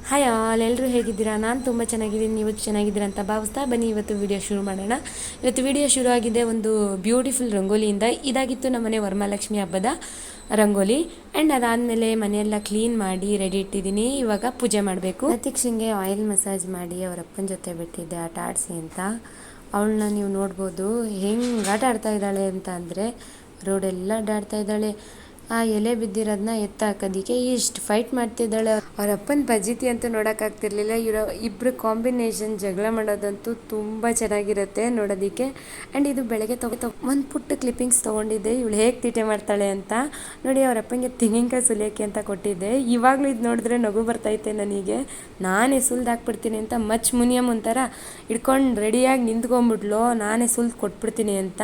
Hi all, ಎಲ್ಲರೂ ಹೇಗಿದ್ದೀರಾ? ನಾನು ತುಂಬ ಚೆನ್ನಾಗಿದ್ದೀನಿ, ನೀವು ಚೆನ್ನಾಗಿದ್ದೀರಾ ಅಂತ ಭಾವಿಸ್ತಾ ಬನ್ನಿ ಇವತ್ತು ವಿಡಿಯೋ ಶುರು ಮಾಡೋಣ. ಇವತ್ತು ವಿಡಿಯೋ ಶುರು ಆಗಿದೆ ಒಂದು ಬ್ಯೂಟಿಫುಲ್ ರಂಗೋಲಿಯಿಂದ. ಇದಾಗಿತ್ತು ನಮ್ಮನೆ ವರಮಹಾಲಕ್ಷ್ಮಿ ಹಬ್ಬದ ರಂಗೋಲಿ. ಆ್ಯಂಡ್ ಅದಾದಮೇಲೆ ಮನೆಯೆಲ್ಲ ಕ್ಲೀನ್ ಮಾಡಿ ರೆಡಿ ಇಟ್ಟಿದ್ದೀನಿ. ಇವಾಗ ಪೂಜೆ ಮಾಡಬೇಕು. ಪ್ರತೀಕ್ಷೆಗೆ ಆಯಿಲ್ ಮಸಾಜ್ ಮಾಡಿ ಅವರ ಅಪ್ಪನ ಜೊತೆ ಬಿಟ್ಟಿದ್ದೆ ಆಟ ಆಡಿಸಿ ಅಂತ. ಅವಳನ್ನ ನೀವು ನೋಡ್ಬೋದು ಹೆಂಗೆ ಆಟ ಆಡ್ತಾ ಇದ್ದಾಳೆ ಅಂತ ಅಂದರೆ, ರೋಡೆಲ್ಲ ಅಡ್ಡಾಡ್ತಾ ಇದ್ದಾಳೆ. ಆ ಎಲೆ ಬಿದ್ದಿರೋದನ್ನ ಎತ್ತಾಕೋದಕ್ಕೆ ಇಷ್ಟು ಫೈಟ್ ಮಾಡ್ತಿದ್ದಾಳೆ. ಅವ್ರ ಅಪ್ಪನ ಪಜಿತಿ ಅಂತೂ ನೋಡೋಕ್ಕಾಗ್ತಿರ್ಲಿಲ್ಲ. ಇಬ್ಬರು ಕಾಂಬಿನೇಷನ್ ಜಗಳ ಮಾಡೋದಂತೂ ತುಂಬ ಚೆನ್ನಾಗಿರುತ್ತೆ ನೋಡೋದಕ್ಕೆ. ಆ್ಯಂಡ್ ಇದು ಬೆಳಗ್ಗೆ ಒಂದು ಪುಟ್ಟ ಕ್ಲಿಪ್ಪಿಂಗ್ಸ್ ತೊಗೊಂಡಿದ್ದೆ, ಇವಳು ಹೇಗೆ ತೀಟೆ ಮಾಡ್ತಾಳೆ ಅಂತ ನೋಡಿ. ಅವ್ರ ಅಪ್ಪನಿಗೆ ತೆಂಗಿನಕಾಯಿ ಸುಲಿಯೋಕ್ಕೆ ಅಂತ ಕೊಟ್ಟಿದ್ದೆ. ಇವಾಗಲೂ ಇದು ನೋಡಿದ್ರೆ ನಗು ಬರ್ತೈತೆ ನನಗೆ. ನಾನೇ ಸುಲ್ದು ಹಾಕ್ಬಿಡ್ತೀನಿ ಅಂತ ಮಚ್ ಮುನಿಯಮ್ ಒಂಥರ ಹಿಡ್ಕೊಂಡು ರೆಡಿಯಾಗಿ ನಿಂತ್ಕೊಂಡ್ಬಿಟ್ಲು, ನಾನೇ ಸುಲ್ದು ಕೊಟ್ಬಿಡ್ತೀನಿ ಅಂತ.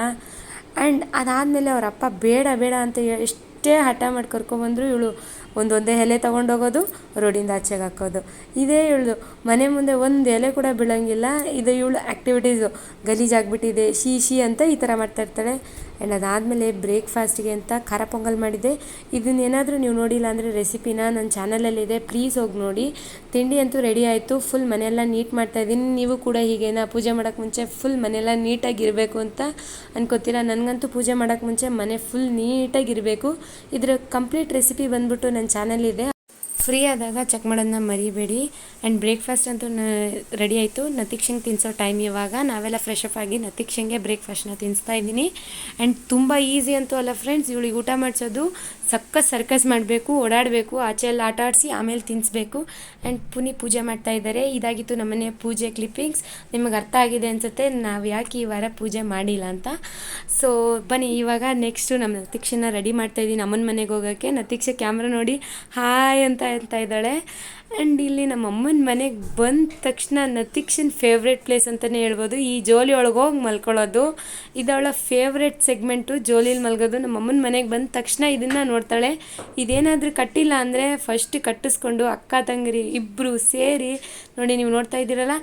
ಆ್ಯಂಡ್ ಅದಾದಮೇಲೆ ಅವ್ರ ಅಪ್ಪ ಬೇಡ ಬೇಡ ಅಂತ ಎಷ್ಟೇ ಹಠ ಮಾಡಿ ಕರ್ಕೊಂಬಂದರು ಇವಳು ಒಂದೊಂದೇ ಎಲೆ ತೊಗೊಂಡೋಗೋದು, ರೋಡಿಂದ ಆಚೆಗೆ ಹಾಕೋದು. ಇದೇ ಇವಳು ಮನೆ ಮುಂದೆ ಒಂದು ಎಲೆ ಕೂಡ ಬೀಳಂಗಿಲ್ಲ. ಇದು ಇವಳು ಆ್ಯಕ್ಟಿವಿಟೀಸು. ಗಲೀಜಾಗ್ಬಿಟ್ಟಿದೆ ಶೀ ಅಂತ ಈ ಥರ ಮಾಡ್ತಾಯಿರ್ತಾಳೆ. ಆ್ಯಂಡ್ ಅದಾದಮೇಲೆ ಬ್ರೇಕ್ಫಾಸ್ಟಿಗೆ ಅಂತ ಖಾರ ಪೊಂಗಲ್ ಮಾಡಿದ್ದೆ. ಇದನ್ನೇನಾದರೂ ನೀವು ನೋಡಿಲ್ಲ ಅಂದರೆ ರೆಸಿಪಿನ ನನ್ನ ಚಾನಲಲ್ಲಿದೆ, ಪ್ಲೀಸ್ ಹೋಗಿ ನೋಡಿ. ತಿಂಡಿ ಅಂತೂ ರೆಡಿ ಆಯಿತು. ಫುಲ್ ಮನೆಯೆಲ್ಲ ನೀಟ್ ಮಾಡ್ತಾಯಿದ್ದೀನಿ. ನೀವು ಕೂಡ ಹೀಗೇನಾ ಪೂಜೆ ಮಾಡೋಕ್ಕೆ ಮುಂಚೆ ಫುಲ್ ಮನೆಯೆಲ್ಲ ನೀಟಾಗಿರಬೇಕು ಅಂತ ಅನ್ಕೋತೀರಾ? ನನಗಂತೂ ಪೂಜೆ ಮಾಡೋಕ್ಕೆ ಮುಂಚೆ ಮನೆ ಫುಲ್ ನೀಟಾಗಿರಬೇಕು. ಇದರ ಕಂಪ್ಲೀಟ್ ರೆಸಿಪಿ ಬಂದ್ಬಿಟ್ಟು ನನ್ನ ಚಾನಲ್ ಇದೆ, ಫ್ರೀ ಆದಾಗ ಚೆಕ್ ಮಾಡೋದನ್ನ ಮರಿಬೇಡಿ. ಆ್ಯಂಡ್ ಬ್ರೇಕ್ಫಾಸ್ಟ್ ಅಂತೂ ರೆಡಿ ಆಯಿತು. ನತೀಕ್ಷಂಗೆ ತಿನ್ನಿಸೋ ಟೈಮ್ ಇವಾಗ. ನಾವೆಲ್ಲ ಫ್ರೆಶ್ ಅಪ್ ಆಗಿ ನತೀಕ್ಷಂಗೆ ಬ್ರೇಕ್ಫಾಸ್ಟ್ನ ತಿನ್ನಿಸ್ತಾ ಇದ್ದೀನಿ. ಆ್ಯಂಡ್ ತುಂಬ ಈಸಿ ಅಂತೂ ಅಲ್ಲ ಫ್ರೆಂಡ್ಸ್, ಇವಳಿಗೆ ಊಟ ಮಾಡಿಸೋದು. ಸರ್ಕಸ್ ಮಾಡಬೇಕು, ಓಡಾಡಬೇಕು, ಆಚೆ ಎಲ್ಲ ಆಟ ಆಡಿಸಿ ಆಮೇಲೆ ತಿನ್ನಿಸ್ಬೇಕು. ಆ್ಯಂಡ್ ಪೂಜೆ ಮಾಡ್ತಾ ಇದ್ದಾರೆ. ಇದಾಗಿತ್ತು ನಮ್ಮನೆ ಪೂಜೆ ಕ್ಲಿಪ್ಪಿಂಗ್ಸ್. ನಿಮಗೆ ಅರ್ಥ ಆಗಿದೆ ಅನಿಸುತ್ತೆ ನಾವು ಯಾಕೆ ಈ ವಾರ ಪೂಜೆ ಮಾಡಿಲ್ಲ ಅಂತ. ಸೊ ಬನ್ನಿ ಇವಾಗ ನೆಕ್ಸ್ಟು ನಮ್ಮ ನತೀಕ್ಷನ ರೆಡಿ ಮಾಡ್ತಾಯಿದ್ದೀನಿ ಅಮ್ಮನ ಮನೆಗೆ ಹೋಗೋಕ್ಕೆ. ನತೀಕ್ಷ ಕ್ಯಾಮ್ರಾ ನೋಡಿ ಹಾಯ್ ಅಂತ ಇದ್ದಾಳೆ. ಆ್ಯಂಡ್ ಇಲ್ಲಿ ನಮ್ಮ ಅಮ್ಮನ ಮನೆಗೆ ಬಂದ ತಕ್ಷಣ ನತೀಕ್ಷನ್ ಫೇವ್ರೇಟ್ ಪ್ಲೇಸ್ ಅಂತಲೇ ಹೇಳ್ಬೋದು. ಈ ಜೋಲಿ ಒಳಗೆ ಹೋಗಿ ಮಲ್ಕೊಳ್ಳೋದು ಇದವಳ ಫೇವ್ರೇಟ್ ಸೆಗ್ಮೆಂಟು, ಜೋಲಿಲಿ ಮಲ್ಗೋದು. ನಮ್ಮ ಅಮ್ಮನ ಮನೆಗೆ ಬಂದ ತಕ್ಷಣ ಇದನ್ನು ನೋಡ್ತಾಳೆ. ಇದೇನಾದರೂ ಕಟ್ಟಿಲ್ಲ ಅಂದರೆ ಫಸ್ಟ್ ಕಟ್ಟಿಸ್ಕೊಂಡು ಅಕ್ಕ ತಂಗಿರಿ ಇಬ್ಬರು ಸೇರಿ ನೋಡಿ, ನೀವು ನೋಡ್ತಾ ಇದ್ದೀರಲ್ಲ,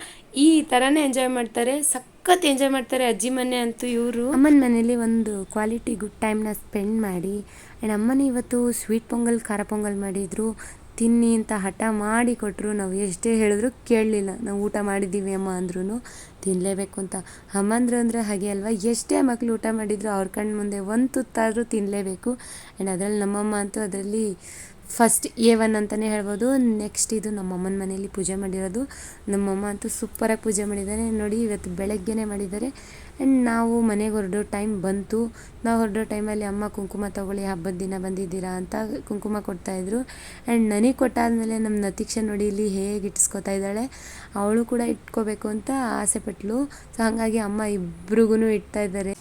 ಈ ಥರನೇ ಎಂಜಾಯ್ ಮಾಡ್ತಾರೆ. ಸಖತ್ ಎಂಜಾಯ್ ಮಾಡ್ತಾರೆ ಅಜ್ಜಿ ಮನೆ ಅಂತೂ. ಇವರು ಅಮ್ಮನ ಮನೇಲಿ ಒಂದು ಕ್ವಾಲಿಟಿ ಗುಡ್ ಟೈಮ್ನ ಸ್ಪೆಂಡ್ ಮಾಡಿ. ಆ್ಯಂಡ್ ಅಮ್ಮನ ಇವತ್ತು ಸ್ವೀಟ್ ಪೊಂಗಲ್ ಖಾರ ಪೊಂಗಲ್ ಮಾಡಿದರು. ತಿನ್ನಿ ಅಂತ ಹಠ ಮಾಡಿ ಕೊಟ್ಟರು. ನಾವು ಎಷ್ಟೇ ಹೇಳಿದ್ರು ಕೇಳಲಿಲ್ಲ. ನಾವು ಊಟ ಮಾಡಿದ್ದೀವಿ ಅಮ್ಮ ಅಂದ್ರೂ ತಿನ್ನಲೇಬೇಕು ಅಂತ. ಅಮ್ಮಂದ್ರು ಅಂದರೆ ಹಾಗೆ ಅಲ್ವಾ, ಎಷ್ಟೇ ಮಕ್ಕಳು ಊಟ ಮಾಡಿದ್ರು ಅವ್ರ ಕಣ್ಣು ಮುಂದೆ ಒಂದು ತುತ್ತಾದರೂ ತಿನ್ನಲೇಬೇಕು. ಆ್ಯಂಡ್ ಅದರಲ್ಲಿ ನಮ್ಮಮ್ಮ ಅಂತೂ ಅದರಲ್ಲಿ ಫಸ್ಟ್ A1 ಅಂತಲೇ ಹೇಳ್ಬೋದು. ನೆಕ್ಸ್ಟ್ ಇದು ನಮ್ಮಮ್ಮನ ಮನೆಯಲ್ಲಿ ಪೂಜೆ ಮಾಡಿರೋದು. ನಮ್ಮಮ್ಮ ಅಂತೂ ಸೂಪರಾಗಿ ಪೂಜೆ ಮಾಡಿದ್ದಾರೆ ನೋಡಿ. ಇವತ್ತು ಬೆಳಗ್ಗೆನೇ ಮಾಡಿದ್ದಾರೆ. ಆ್ಯಂಡ್ ನಾವು ಮನೆಗೆ ಹೊರಡೋ ಟೈಮ್ ಬಂತು. ನಾವು ಹೊರಡೋ ಟೈಮಲ್ಲಿ ಅಮ್ಮ ಕುಂಕುಮ ತೊಗೊಳ್ಳಿ, ಹಬ್ಬದ ದಿನ ಬಂದಿದ್ದೀರಾ ಅಂತ ಕುಂಕುಮ ಕೊಡ್ತಾಯಿದ್ರು. ಆ್ಯಂಡ್ ನನಗೆ ಕೊಟ್ಟಾದಮೇಲೆ ನಮ್ಮ ನತೀಕ್ಷ ನೋಡಿ ಇಲ್ಲಿ ಹೇಗೆ ಇಟ್ಸ್ಕೊತಾ ಇದ್ದಾಳೆ. ಅವಳು ಕೂಡ ಇಟ್ಕೋಬೇಕು ಅಂತ ಆಸೆ ಪಟ್ಲು. ಸೊ ಹಾಗಾಗಿ ಅಮ್ಮ ಇಬ್ರಿಗೂ ಇಡ್ತಾ ಇದ್ದಾರೆ.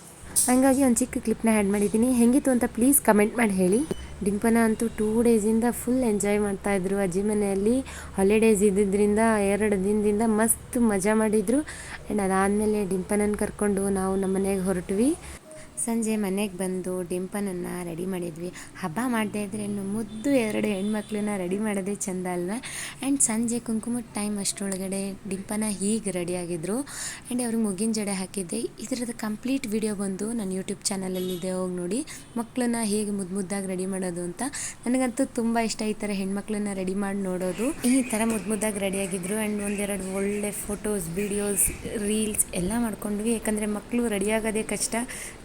ಹಾಗಾಗಿ ಒಂದು ಚಿಕ್ಕ ಕ್ಲಿಪ್ನ ಆ್ಯಡ್ ಮಾಡಿದ್ದೀನಿ. ಹೇಗಿತ್ತು ಅಂತ ಪ್ಲೀಸ್ ಕಮೆಂಟ್ ಮಾಡಿ ಹೇಳಿ. ಡಿಂಪನ ಅಂತೂ 2 ಡೇಸಿಂದ ಫುಲ್ ಎಂಜಾಯ್ ಮಾಡ್ತಾಯಿದ್ರು ಅಜ್ಜಿ ಮನೆಯಲ್ಲಿ. ಹಾಲಿಡೇಸ್ ಇದ್ದಿದ್ದರಿಂದ 2 ದಿನದಿಂದ ಮಸ್ತ್ ಮಜಾ ಮಾಡಿದರು. ಆ್ಯಂಡ್ ಅದಾದಮೇಲೆ ಡಿಂಪನನ್ನು ಕರ್ಕೊಂಡು ನಾವು ನಮ್ಮ ಮನೆಗೆ ಹೊರಟ್ವಿ. ಸಂಜೆ ಮನೆಗೆ ಬಂದು ಡಿಂಪನನ್ನು ರೆಡಿ ಮಾಡಿದ್ವಿ. ಹಬ್ಬ ಮಾಡದೇ ಇದ್ರೆ ಇನ್ನು ಮುದ್ದು 2 ಹೆಣ್ಮಕ್ಳನ್ನ ರೆಡಿ ಮಾಡೋದೇ ಚೆಂದ ಅಲ್ವಾ. ಆ್ಯಂಡ್ ಸಂಜೆ ಕುಂಕುಮದ ಟೈಮ್ ಅಷ್ಟರೊಳಗಡೆ ಡಿಂಪನ ಹೀಗೆ ರೆಡಿಯಾಗಿದ್ದರು. ಆ್ಯಂಡ್ ಅವ್ರಿಗೆ ಮುಗಿನ ಜಡೆ ಹಾಕಿದ್ದೆ. ಇದರದ್ದು ಕಂಪ್ಲೀಟ್ ವಿಡಿಯೋ ಬಂದು ನನ್ನ ಯೂಟ್ಯೂಬ್ ಚಾನಲಲ್ಲಿದೆ, ಹೋಗಿ ನೋಡಿ. ಮಕ್ಕಳನ್ನ ಹೇಗೆ ಮುದ್ದಾಗಿ ರೆಡಿ ಮಾಡೋದು ಅಂತ. ನನಗಂತೂ ತುಂಬ ಇಷ್ಟ ಈ ಥರ ಹೆಣ್ಮಕ್ಳನ್ನ ರೆಡಿ ಮಾಡಿ ನೋಡೋದು. ಈ ಥರ ಮುದ್ದಾಗಿ ರೆಡಿಯಾಗಿದ್ದರು. ಆ್ಯಂಡ್ 1-2 ಒಳ್ಳೆ ಫೋಟೋಸ್, ವೀಡಿಯೋಸ್, ರೀಲ್ಸ್ ಎಲ್ಲ ಮಾಡ್ಕೊಂಡ್ವಿ. ಯಾಕಂದರೆ ಮಕ್ಕಳು ರೆಡಿಯಾಗೋದೇ ಕಷ್ಟ.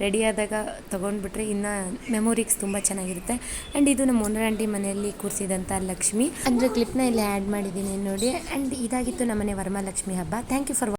ರೆಡಿ ಆದಾಗ ತೊಗೊಂಡ್ಬಿಟ್ರೆ ಇನ್ನು ಮೆಮೊರೀಸ್ ತುಂಬ ಚೆನ್ನಾಗಿರುತ್ತೆ. ಆ್ಯಂಡ್ ಇದು ನಮ್ಮ ಓನರ್ ಆಂಟಿ ಮನೆಯಲ್ಲಿ ಕೂರಿಸಿದಂಥ ಲಕ್ಷ್ಮಿ. ಅಂದರೆ ಕ್ಲಿಪ್ನ ಇಲ್ಲಿ ಆ್ಯಡ್ ಮಾಡಿದ್ದೀನಿ ನೋಡಿ. ಆ್ಯಂಡ್ ಇದಾಗಿತ್ತು ನಮ್ಮನೆ ವರಮಹಾಲಕ್ಷ್ಮಿ ಹಬ್ಬ. Thank you for